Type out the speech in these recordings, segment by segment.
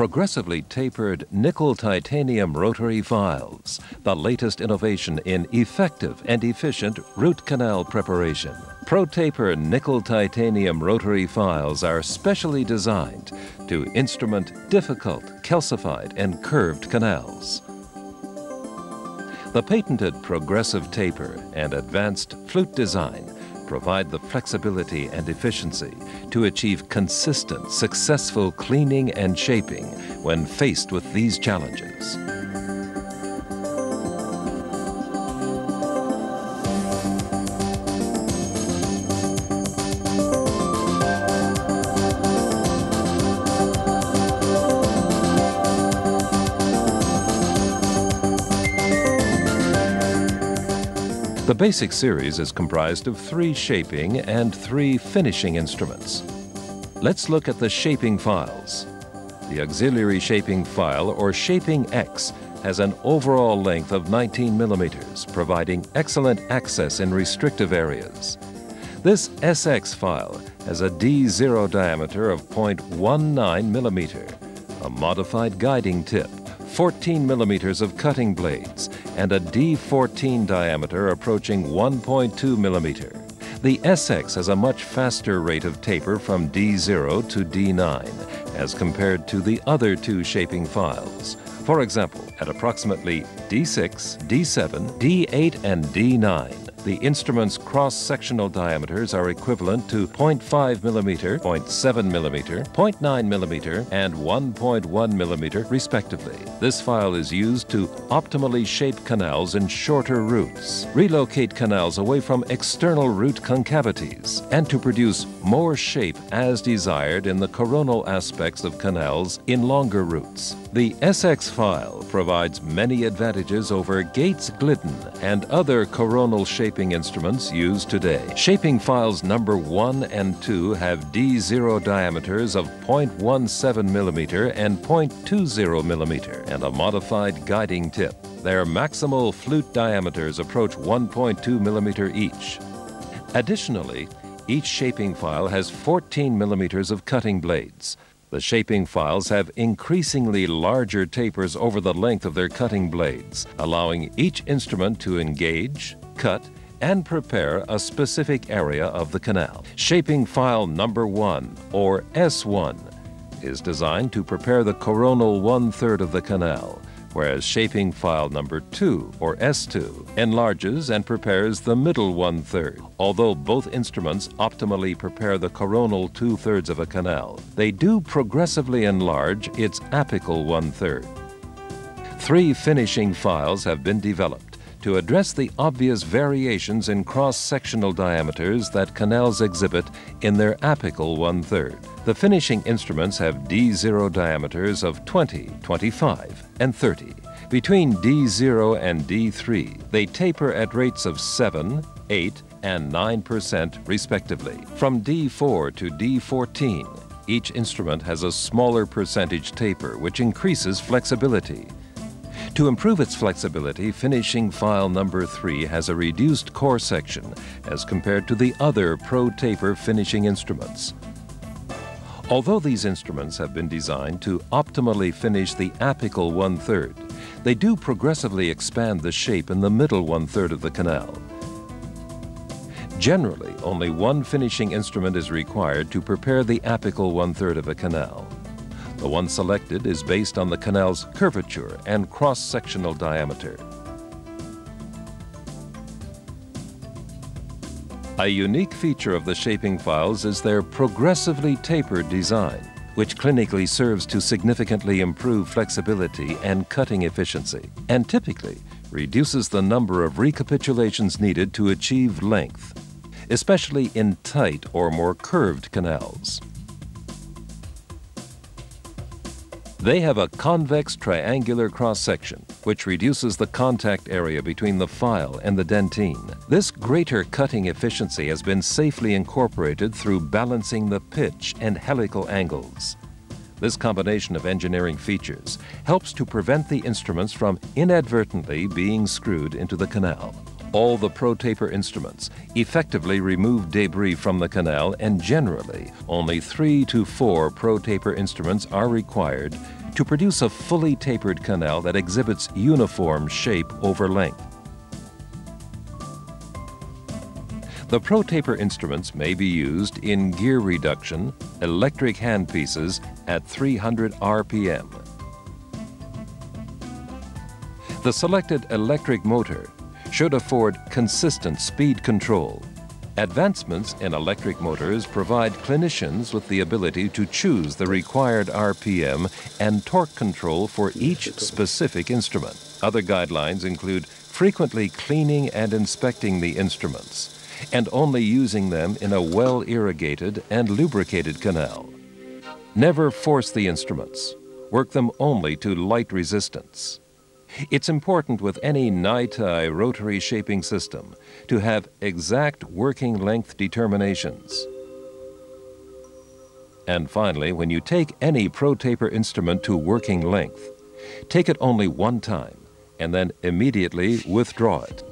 Progressively tapered nickel titanium rotary files, the latest innovation in effective and efficient root canal preparation. ProTaper nickel titanium rotary files are specially designed to instrument difficult, calcified, and curved canals. The patented progressive taper and advanced flute design provide the flexibility and efficiency to achieve consistent, successful cleaning and shaping when faced with these challenges. The basic series is comprised of 3 shaping and 3 finishing instruments. Let's look at the shaping files. The auxiliary shaping file, or Shaping X, has an overall length of 19 millimeters, providing excellent access in restrictive areas. This SX file has a D0 diameter of 0.19 millimeter, a modified guiding tip, 14 millimeters of cutting blades, and a D14 diameter approaching 1.2 millimeter. The SX has a much faster rate of taper from D0 to D9 as compared to the other 2 shaping files. For example, at approximately D6, D7, D8, and D9, the instrument's cross-sectional diameters are equivalent to 0.5 millimeter, 0.7 millimeter, 0.9 millimeter, and 1.1 millimeter, respectively. This file is used to optimally shape canals in shorter roots, relocate canals away from external root concavities, and to produce more shape as desired in the coronal aspects of canals in longer roots. The SX file provides many advantages over Gates Glidden and other coronal shaping instruments used today. Shaping files number 1 and 2 have D0 diameters of 0.17 millimeter and 0.20 millimeter and a modified guiding tip. Their maximal flute diameters approach 1.2 millimeter each. Additionally, each shaping file has 14 millimeters of cutting blades. The shaping files have increasingly larger tapers over the length of their cutting blades, allowing each instrument to engage, cut, and prepare a specific area of the canal. Shaping file number 1, or S1, is designed to prepare the coronal 1/3 of the canal, whereas shaping file number 2, or S2, enlarges and prepares the middle 1/3. Although both instruments optimally prepare the coronal 2/3 of a canal, they do progressively enlarge its apical 1/3. 3 finishing files have been developed to address the obvious variations in cross-sectional diameters that canals exhibit in their apical 1/3. The finishing instruments have D0 diameters of 20, 25, and 30. Between D0 and D3, they taper at rates of 7, 8, and 9% respectively. From D4 to D14, each instrument has a smaller percentage taper, which increases flexibility. To improve its flexibility, finishing file number 3 has a reduced core section as compared to the other ProTaper finishing instruments. Although these instruments have been designed to optimally finish the apical 1/3, they do progressively expand the shape in the middle 1/3 of the canal. Generally, only one finishing instrument is required to prepare the apical 1/3 of a canal. The one selected is based on the canal's curvature and cross-sectional diameter. A unique feature of the shaping files is their progressively tapered design, which clinically serves to significantly improve flexibility and cutting efficiency, and typically reduces the number of recapitulations needed to achieve length, especially in tight or more curved canals. They have a convex triangular cross-section, which reduces the contact area between the file and the dentine. This greater cutting efficiency has been safely incorporated through balancing the pitch and helical angles. This combination of engineering features helps to prevent the instruments from inadvertently being screwed into the canal. All the ProTaper instruments effectively remove debris from the canal, and generally only 3 to 4 ProTaper instruments are required to produce a fully tapered canal that exhibits uniform shape over length. The ProTaper instruments may be used in gear reduction, electric handpieces at 300 RPM. The selected electric motor should afford consistent speed control. Advancements in electric motors provide clinicians with the ability to choose the required RPM and torque control for each specific instrument. Other guidelines include frequently cleaning and inspecting the instruments, and only using them in a well-irrigated and lubricated canal. Never force the instruments. Work them only to light resistance. It's important with any Nai-Tai rotary shaping system to have exact working length determinations. And finally, when you take any ProTaper instrument to working length, take it only one time and then immediately withdraw it.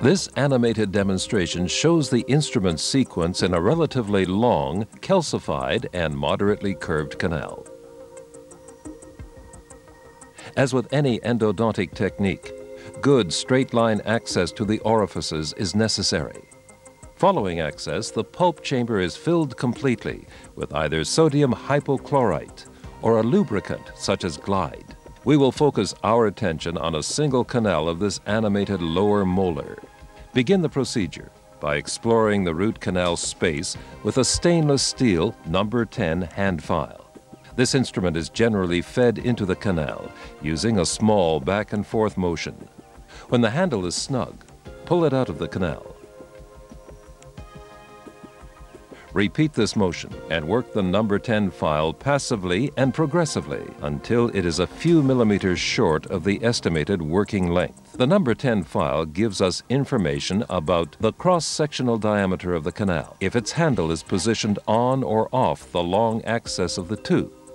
This animated demonstration shows the instrument sequence in a relatively long, calcified, and moderately curved canal. As with any endodontic technique, good straight-line access to the orifices is necessary. Following access, the pulp chamber is filled completely with either sodium hypochlorite or a lubricant such as Glide. We will focus our attention on a single canal of this animated lower molar. Begin the procedure by exploring the root canal space with a stainless steel number 10 hand file. This instrument is generally fed into the canal using a small back and forth motion. When the handle is snug, pull it out of the canal. Repeat this motion and work the number 10 file passively and progressively until it is a few millimeters short of the estimated working length. The number 10 file gives us information about the cross-sectional diameter of the canal if its handle is positioned on or off the long axis of the tooth,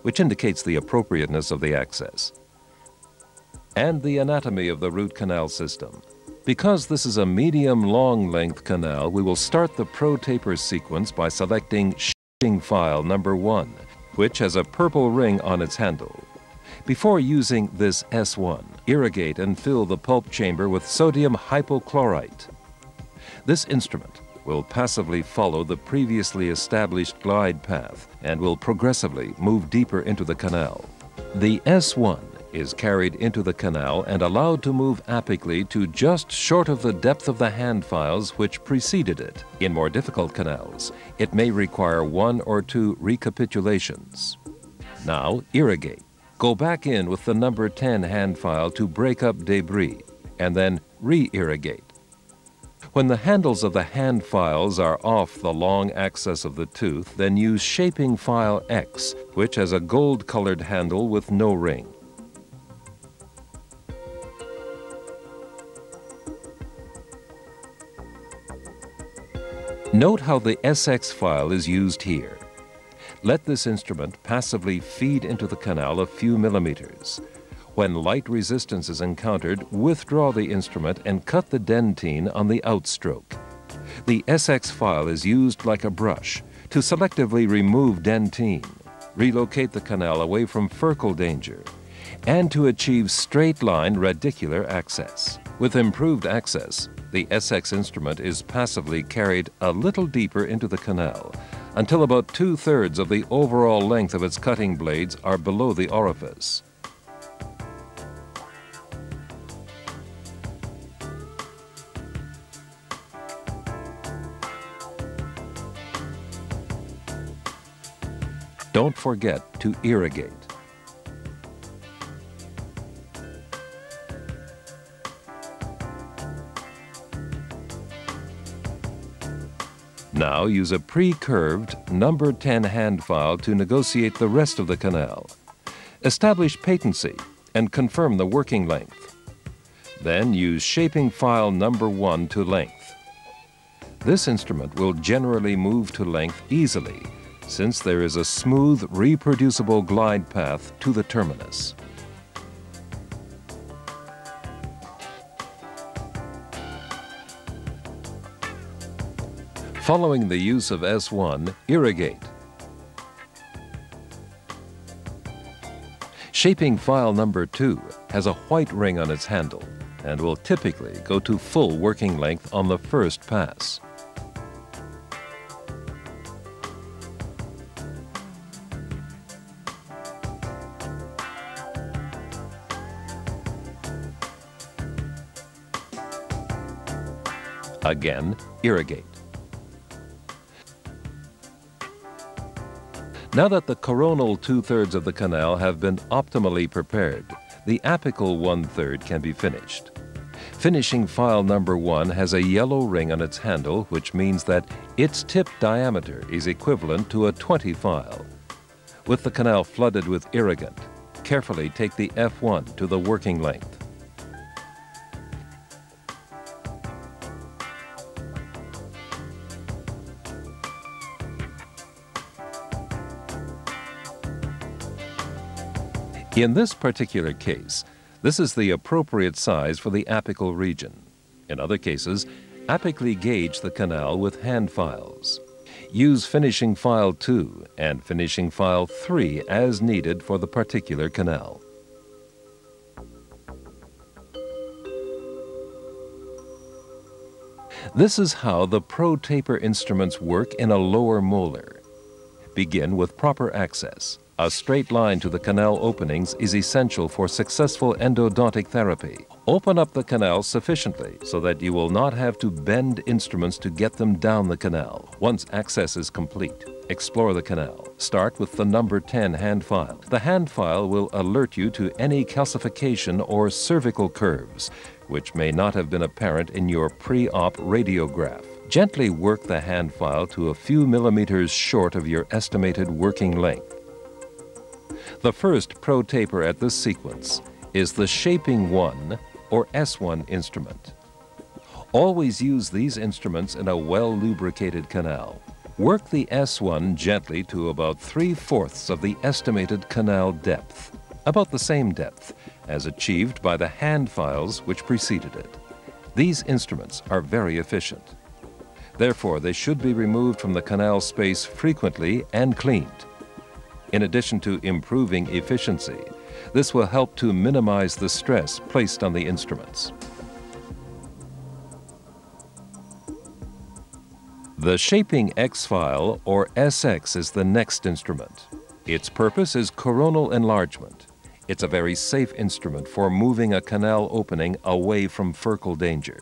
which indicates the appropriateness of the access, and the anatomy of the root canal system. Because this is a medium long length canal, we will start the ProTaper sequence by selecting shaping file number 1, which has a purple ring on its handle. Before using this S1, irrigate and fill the pulp chamber with sodium hypochlorite. This instrument will passively follow the previously established glide path and will progressively move deeper into the canal. The S1 is carried into the canal and allowed to move apically to just short of the depth of the hand files which preceded it. In more difficult canals, it may require 1 or 2 recapitulations. Now, irrigate. Go back in with the number 10 hand file to break up debris, and then re-irrigate. When the handles of the hand files are off the long axis of the tooth, then use shaping file X, which has a gold-colored handle with no ring. Note how the SX file is used here. Let this instrument passively feed into the canal a few millimeters. When light resistance is encountered, withdraw the instrument and cut the dentine on the outstroke. The SX file is used like a brush to selectively remove dentine, relocate the canal away from furcal danger, and to achieve straight-line radicular access. With improved access, the SX instrument is passively carried a little deeper into the canal until about 2/3 of the overall length of its cutting blades are below the orifice. Don't forget to irrigate. Now use a pre-curved number 10 hand file to negotiate the rest of the canal. Establish patency and confirm the working length. Then use shaping file number 1 to length. This instrument will generally move to length easily since there is a smooth, reproducible glide path to the terminus. Following the use of S1, irrigate. Shaping file number 2 has a white ring on its handle and will typically go to full working length on the first pass. Again, irrigate. Now that the coronal 2/3 of the canal have been optimally prepared, the apical 1/3 can be finished. Finishing file number 1 has a yellow ring on its handle, which means that its tip diameter is equivalent to a 20 file. With the canal flooded with irrigant, carefully take the F1 to the working length. In this particular case, this is the appropriate size for the apical region. In other cases, apically gauge the canal with hand files. Use finishing file 2 and finishing file 3 as needed for the particular canal. This is how the Pro Taper instruments work in a lower molar. Begin with proper access. A straight line to the canal openings is essential for successful endodontic therapy. Open up the canal sufficiently so that you will not have to bend instruments to get them down the canal. Once access is complete, explore the canal. Start with the number 10 hand file. The hand file will alert you to any calcification or cervical curves, which may not have been apparent in your pre-op radiograph. Gently work the hand file to a few millimeters short of your estimated working length. The first Pro Taper at this sequence is the Shaping 1 or S1 instrument. Always use these instruments in a well-lubricated canal. Work the S1 gently to about 3/4 of the estimated canal depth, about the same depth as achieved by the hand files which preceded it. These instruments are very efficient. Therefore, they should be removed from the canal space frequently and cleaned. In addition to improving efficiency, this will help to minimize the stress placed on the instruments. The Shaping X file, or SX, is the next instrument. Its purpose is coronal enlargement. It's a very safe instrument for moving a canal opening away from furcal danger.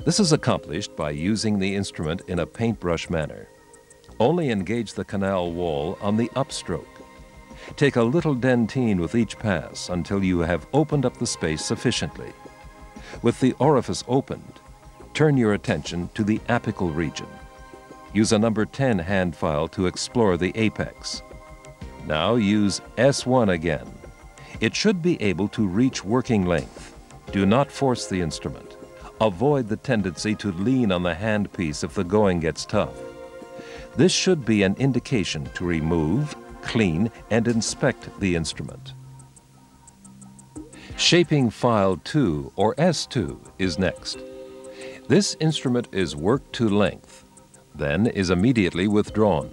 This is accomplished by using the instrument in a paintbrush manner. Only engage the canal wall on the upstroke. Take a little dentine with each pass until you have opened up the space sufficiently. With the orifice opened, turn your attention to the apical region. Use a number 10 hand file to explore the apex. Now use S1 again. It should be able to reach working length. Do not force the instrument. Avoid the tendency to lean on the handpiece if the going gets tough. This should be an indication to remove, clean, and inspect the instrument. Shaping file 2, or S2, is next. This instrument is worked to length, then is immediately withdrawn.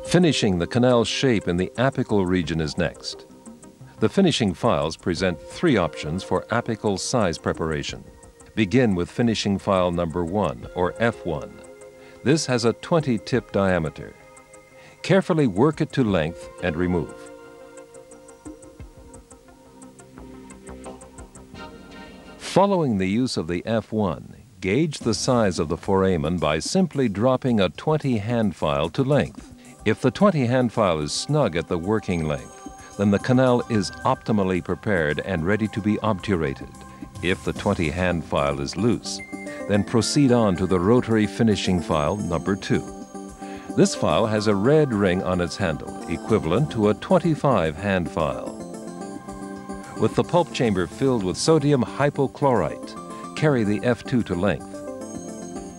Finishing the canal shape in the apical region is next. The finishing files present 3 options for apical size preparation. Begin with finishing file number 1, or F1. This has a 20 tip diameter. Carefully work it to length and remove. Following the use of the F1, gauge the size of the foramen by simply dropping a 20 hand file to length. If the 20 hand file is snug at the working length, then the canal is optimally prepared and ready to be obturated. If the 20 hand file is loose, then proceed on to the rotary finishing file number 2. This file has a red ring on its handle, equivalent to a 25 hand file. With the pulp chamber filled with sodium hypochlorite, carry the F2 to length.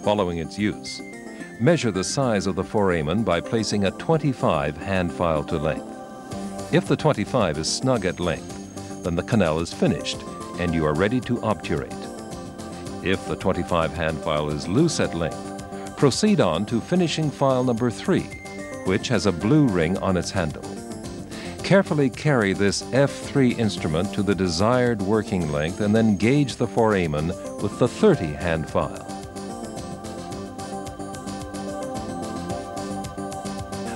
Following its use, measure the size of the foramen by placing a 25 hand file to length. If the 25 is snug at length, then the canal is finished and you are ready to obturate. If the 25 hand file is loose at length, proceed on to finishing file number 3, which has a blue ring on its handle. Carefully carry this F3 instrument to the desired working length and then gauge the foramen with the 30 hand file.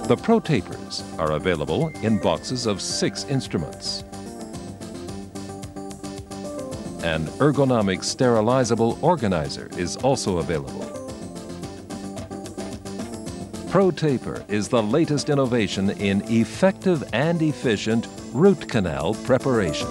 The Pro Tapers are available in boxes of 6 instruments. An ergonomic sterilizable organizer is also available. Pro Taper is the latest innovation in effective and efficient root canal preparation.